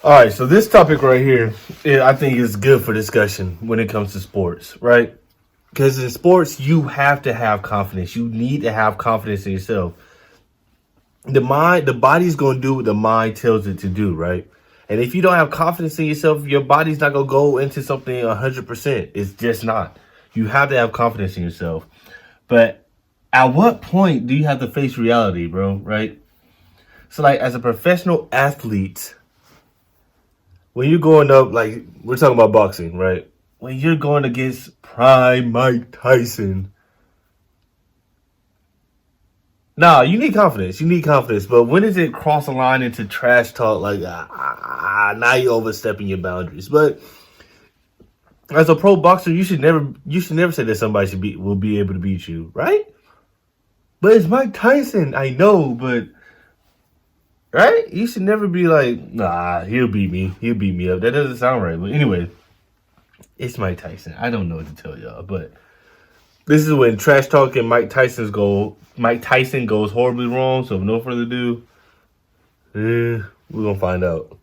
All right, so this topic right here, I think is good for discussion when it comes to sports, right? Because in sports, you have to have confidence. You need to have confidence in yourself. The body's going to do what the mind tells it to do, right? And if you don't have confidence in yourself, your body's not going to go into something 100%. It's just not. You have to have confidence in yourself. But at what point do you have to face reality, bro? Right? So, like, as a professional athlete, when you're going up, like, we're talking about boxing, right? When you're going against prime Mike Tyson, nah, you need confidence. You need confidence. But when does it cross a line into trash talk? Like, now you're overstepping your boundaries. But as a pro boxer, you should never say that somebody will be able to beat you, right? But it's Mike Tyson. I know, but right? You should never be like, nah, he'll beat me. He'll beat me up. That doesn't sound right. But anyway, it's Mike Tyson. I don't know what to tell y'all, but this is when trash talking Mike Tyson goes horribly wrong. So, with no further ado, we're gonna find out.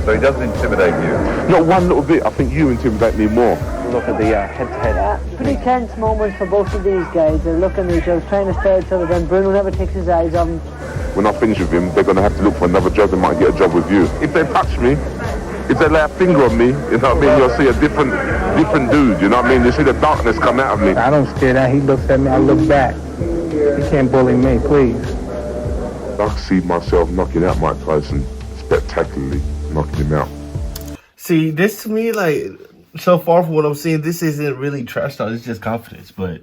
So he doesn't intimidate you? Not one little bit. I think you intimidate me more. Look at the head-to-head. Pretty tense moments for both of these guys. They're looking at each other, trying to stare at each other. Then Bruno never takes his eyes off him. When I finish with him, they're going to have to look for another job. They might get a job with you. If they touch me, if they lay a finger on me, you know what I mean, you'll see a different dude, you know what I mean? You see the darkness come out of me. I don't stare at him. He looks at me, I look back. He can't bully me, please. I see myself knocking out Mike Tyson, spectacularly knocking him out. See, this to me, like, so far from what I'm seeing, this isn't really trash talk. It's just confidence. But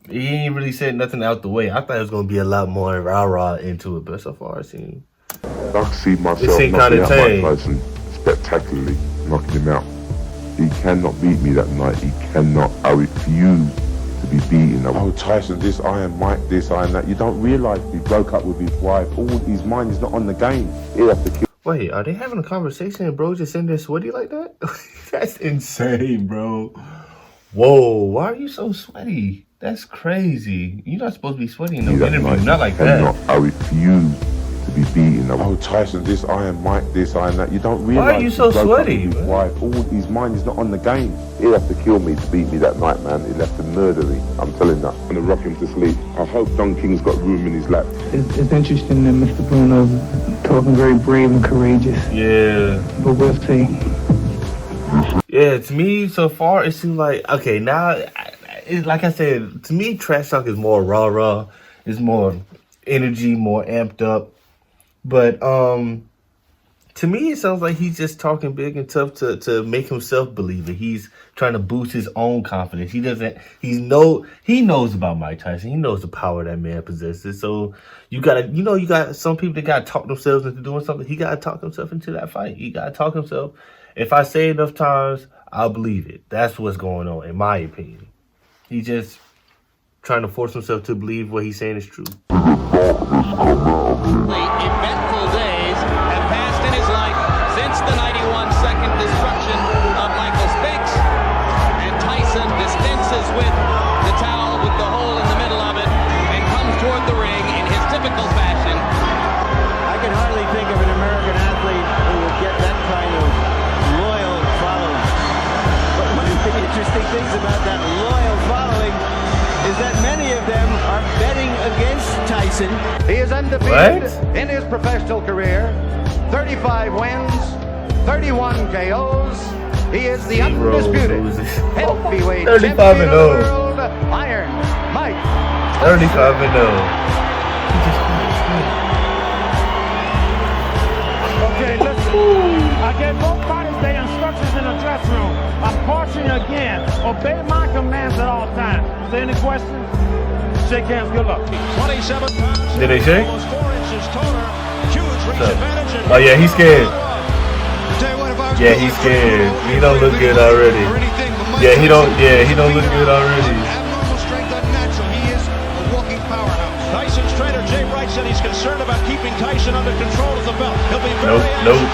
he ain't really said nothing out the way. I thought it was going to be a lot more rah-rah into it. But so far, I see myself knocking out Mike Tyson, spectacularly knocking him out. He cannot beat me that night. He cannot. I refuse to be beaten. Oh, Tyson, this, I am Mike, this, I am that. You don't realise he broke up with his wife. All his mind is not on the game. He'll have to kill. Wait, are they having a conversation and bro just sitting there sweaty like that? That's insane, bro. Whoa, why are you so sweaty? That's crazy. You're not supposed to be sweaty in no interview, not like that. I refuse to be beaten. Oh, Tyson, this, I am Mike, this, I am that. You don't realise. Why are you so sweaty? His wife. All his mind is not on the game. He'll have to kill me to beat me that night, man. He'll have to murder me. I'm telling that. I'm going to rock him to sleep. I hope Don King's got room in his lap. It's interesting that Mr. Bruno's talking very brave and courageous. Yeah. But we'll see. Yeah, to me, so far, it seems like, okay, now, like I said, to me, trash talk is more rah-rah. It's more energy, more amped up. But to me, it sounds like he's just talking big and tough to make himself believe it. He's trying to boost his own confidence. He knows about Mike Tyson. He knows the power that man possesses. So you got some people that gotta talk themselves into doing something. He gotta talk himself into that fight. He gotta talk himself. If I say enough times, I'll believe it. That's what's going on, in my opinion. He's just trying to force himself to believe what he's saying is true. Eventful days have passed in his life since the 91 second destruction of Michael Spinks, and Tyson dispenses with the towel with the hole in the middle of it and comes toward the ring in his typical fashion. I can hardly think of an American athlete who would get that kind of loyal following. But one of the interesting things about that loyal following is that many of them are betting against Tyson. He is undefeated in his professional career. 35 wins, 31 KOs. He is the undisputed heavyweight 35 and 0. champion of the world, Iron Mike. 35 and 0. Okay, listen. I gave both parties their instructions in the dressing room. I'm cautioning you again. Obey my commands at all times. Is there any questions? Shake hands. Good luck. 27 pounds. Did they shake? Almost 4 inches taller. Huge reach advantage. Oh yeah, he's scared. Yeah, he's scared. He don't look good already. Yeah, he don't look good already. Abnormal strength unnatural. He is a walking powerhouse. Tyson's trainer Jay Wright said he's concerned about keeping Tyson under control of the belt. He'll be very Nope.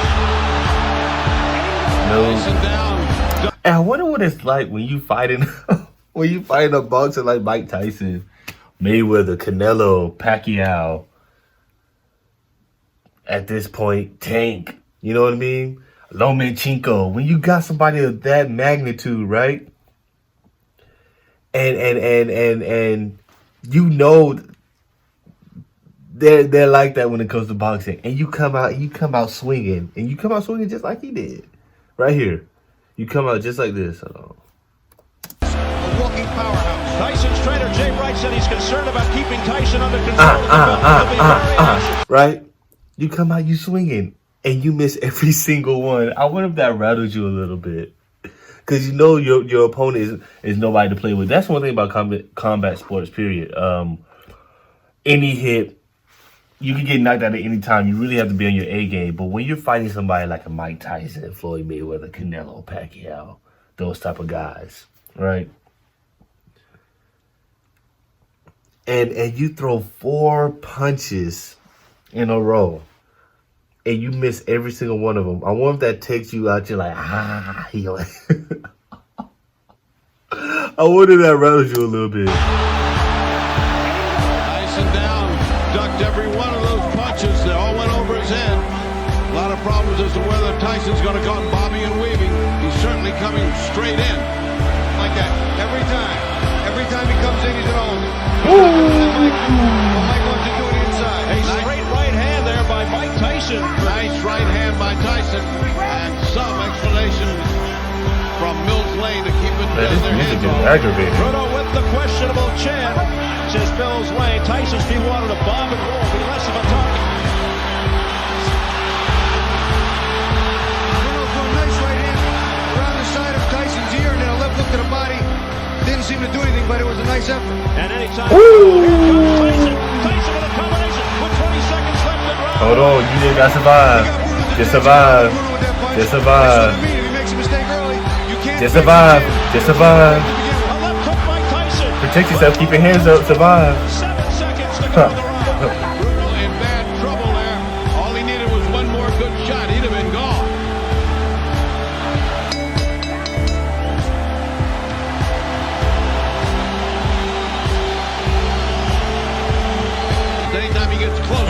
And I wonder what it's like when you fighting a boxer like Mike Tyson, Mayweather, Canelo, Pacquiao. at this point, Tank. You know what I mean? Lomachenko. When you got somebody of that magnitude, right? And you know they're like that when it comes to boxing. And you come out swinging. And you come out swinging just like he did. Right here. You come out just like this. Hold on. A walking powerhouse. Tyson's trainer Jay Wright said he's concerned about keeping Tyson under control. Right? You come out, you swinging, and you miss every single one. I wonder if that rattles you a little bit. Because you know your opponent is nobody to play with. That's one thing about combat sports, period. Any hit, you can get knocked out at any time. You really have to be on your A game. But when you're fighting somebody like a Mike Tyson, Floyd Mayweather, Canelo, Pacquiao, those type of guys, right? And you throw 4 punches in a row, and you miss every single one of them. I wonder if that takes you out. You're like, You're like I wonder if that rattles you a little bit. Tyson down, ducked every one of those punches. They all went over his head. A lot of problems as to whether Tyson's going to go on bobbing and weaving. He's certainly coming straight in. Like that. Every time he comes in, he's at home. Mike wants to do it inside. A straight right hand there by Mike Tyson. Nice right hand by Tyson. And some explanation from Mills Lane to keep it Man, this music is aggravating. Bruno with the questionable chin. Says Mills Lane. Tyson's feet wanted to bob and roll, be less of a target. Bruno threw a nice right hand around the side of Tyson's ear and then a left hook to the body. Didn't seem to do anything, but it was a nice effort. And anytime. Here comes Tyson. Tyson with a combination with 20 seconds left in round. Hold on, you just got to survive. Just survive. Just survive. If he makes a mistake early, you can't. Just survive. Just survive. A left hook by Tyson. Protect yourself. Keep your hands up. Survive. 7 seconds to go in the round. Bruno in bad trouble there. All he needed was one more good shot. He'd have been gone. Anytime he gets close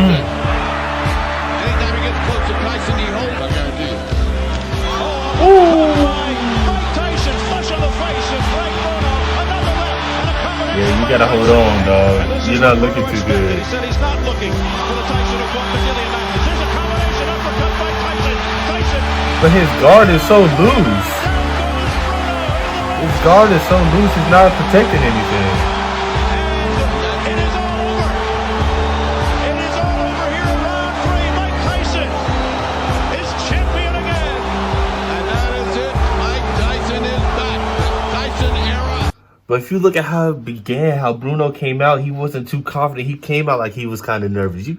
to Tyson, he holds. I guarantee you. Mike Tyson flush in the face of Frank Bruno. Another left and a combination. Yeah, you gotta hold on, dog. You're not looking too good. He said he's not looking for the Tyson who fought Brazilian matches. There's a combination uppercut by Tyson. Tyson. But his guard is so loose. His guard is so loose, he's not protecting anything. It is all over. It is all over here in round 3. Mike Tyson is champion again. And that is it. Mike Tyson is back. Tyson era. But if you look at how it began, how Bruno came out, he wasn't too confident. He came out like he was kind of nervous. You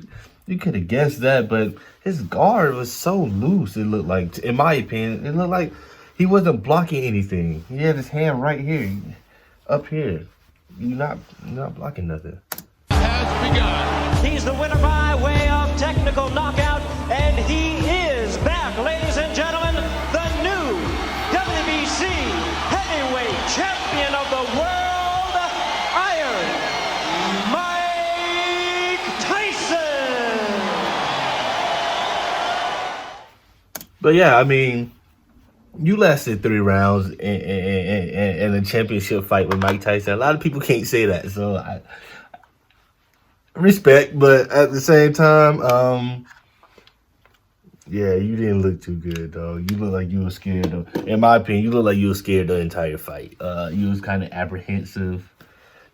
could have guessed that, but his guard was so loose. It looked like, in my opinion, it looked like he wasn't blocking anything. He had his hand right here, up here. You're not blocking nothing. Has begun. He's the winner by way of technical knockout, and he is back, ladies and gentlemen, the new WBC heavyweight champion of the world, Iron Mike Tyson. But yeah, I mean, you lasted 3 rounds in a championship fight with Mike Tyson. A lot of people can't say that, so I respect, but at the same time, yeah, you didn't look too good, dog. You look like you were scared. In my opinion, you look like you were scared the entire fight. You was kind of apprehensive.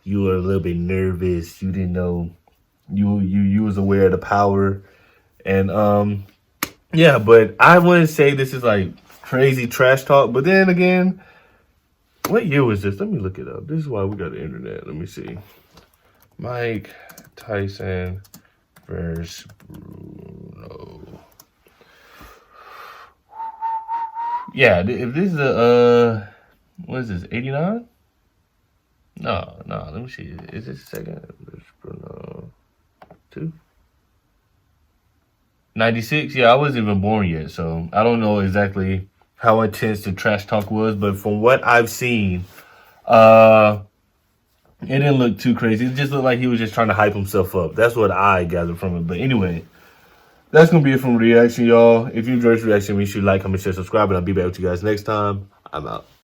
You were a little bit nervous. You didn't know. You was aware of the power, and yeah. But I wouldn't say this is like crazy trash talk. But then again, what year was this? Let me look it up. This is why we got the internet. Let me see. Mike Tyson versus Bruno. Yeah, if this is a, what is this, 89? No, let me see. Is this second? Bruno 2? 96? Yeah, I wasn't even born yet, so I don't know exactly how intense the trash talk was, but from what I've seen, it didn't look too crazy. It just looked like he was just trying to hype himself up. That's what I gathered from it. But anyway, that's going to be it from reaction, y'all. If you enjoyed this reaction, make sure you like, comment, share, subscribe, and I'll be back with you guys next time. I'm out.